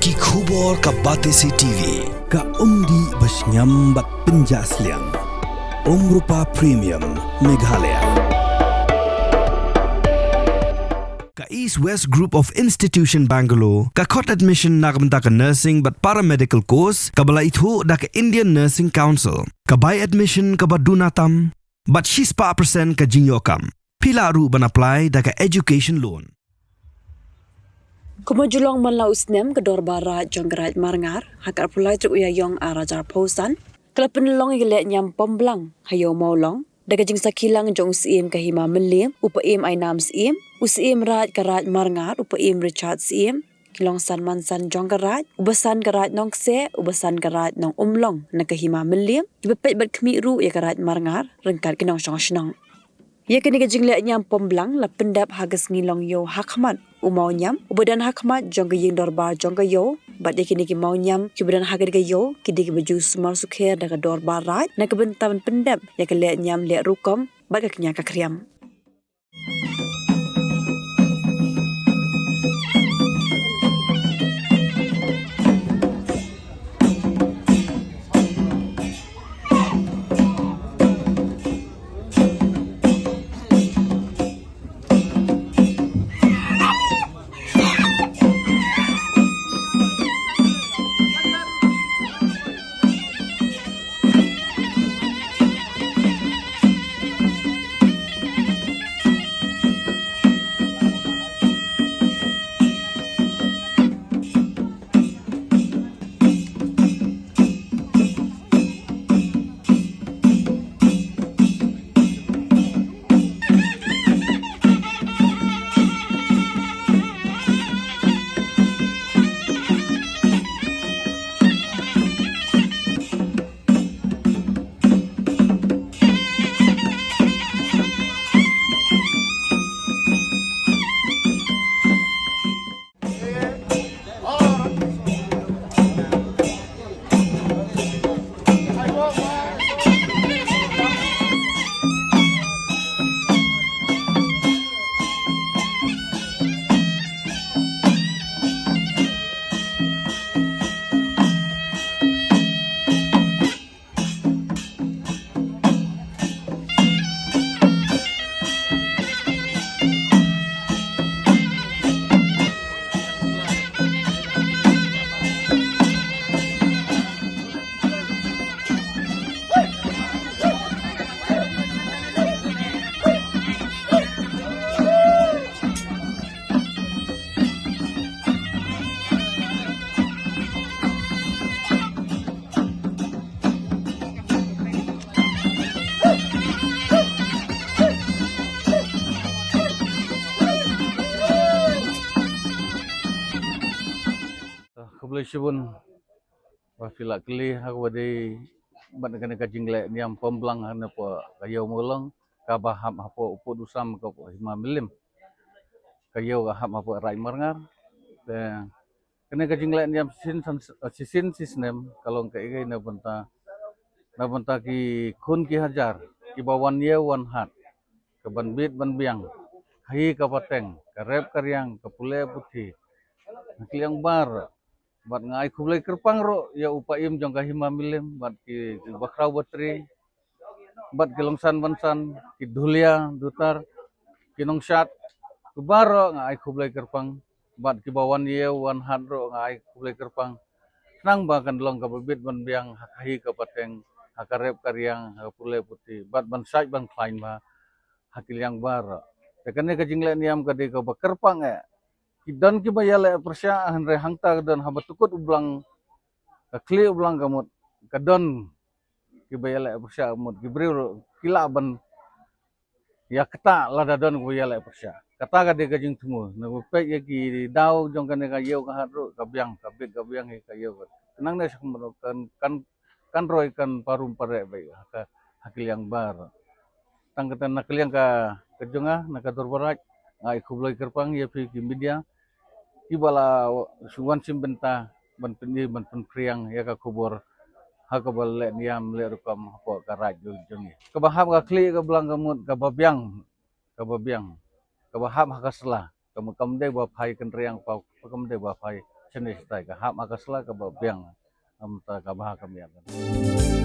Ki khubor ka Batesi TV. Ka umdi basnyambat penjaslian. Rupa Premium Meghalaya. Ka East West Group of Institution Bangalore. Ka khot admission nagamta ka nursing but paramedical course. Ka bala ithu da ka Indian Nursing Council. Ka buy admission ka badunatam. But she's pa percent ka jinyokam. Pila ru ban apply da ka education loan. Kumajulong man laus nem kedor bara jonggerat marangar hakar pulai truk uya yong arajar pausan kelapin long igele nyam pomblang hayo maulong daga jing sakilang jong sim kahima melim upa im ainam sim usim raj karat marangar upa im Richard sim kilong san mansan jonggerat ubasan karat nong se ubasan karat nong umlong na kahima melim ibepet bat kemi ru ya karat marangar rengkat kinong shong ya kini gajing le nyam pomblang la pendap hagas ngilong yo hakmat umau nyam ubadan hakmat jongga ying dorbar jongga yo bat ya kini ki mau nyam kibadan hagar ga yo kidi ki baju sumar sukher daga dorbar raj na kebentam pendap ya ke le nyam le rukom bat ka kenya ka kriam Kebelasibun wafila keli hawadi bat kena kajingle niam pemblang hana po kayo mulong kabaham hapo upo dusam ko hima milim kayo gaham hapo rai marangar te kena kajingle niam sisin sisnem kalong ka igay na banta ki kun ki hajar ki bawan ye wan hat ke banbit banbiang hi ka pateng ka rep karyang ka pule putih nakliang bar bat ngai kublai kerpang ro ya upaim jong kahima milim bat ki bakrau batri bat kilongsan bansan ki dulia dutar kinong syat kubaro ngai kublai kerpang bat ki bawan ye wan hadro ngai kublai kerpang nang bahkan long ka bibit ban biang hakahi ka pateng hakarep karyang pule putih bat ban sai bang klain ma hakilyang bar tekane ka jingle niam ka de ka bakerpang kidan ki bayale persya hanre hangta dan habatukut ublang kli ublang gamut kadon ki bayale persya mut gibril kila ban ya kata lada don ki bayale persya kata ka de gajing tumu na pe ye ki dau jong kan ka yeu ka hatru ka biang ka yeu tenang ne sak kan roi kan parum pare bai hakil yang bar tang kata nakil yang ka kejonga na ka dorbarak ngai kublai kerpang ye pi ki media ibala suwan simbenta ban pendi ban penpriang ya ka kubur hakabal le niam le rukam hapo karaj jongi kabaham ka kli ka belang gamut ka babiang kabaham hakasla kam de ba phai kan riang pa kam de ba phai jenis tai ka hap akasla ka ba biang am ta ka bah kami akan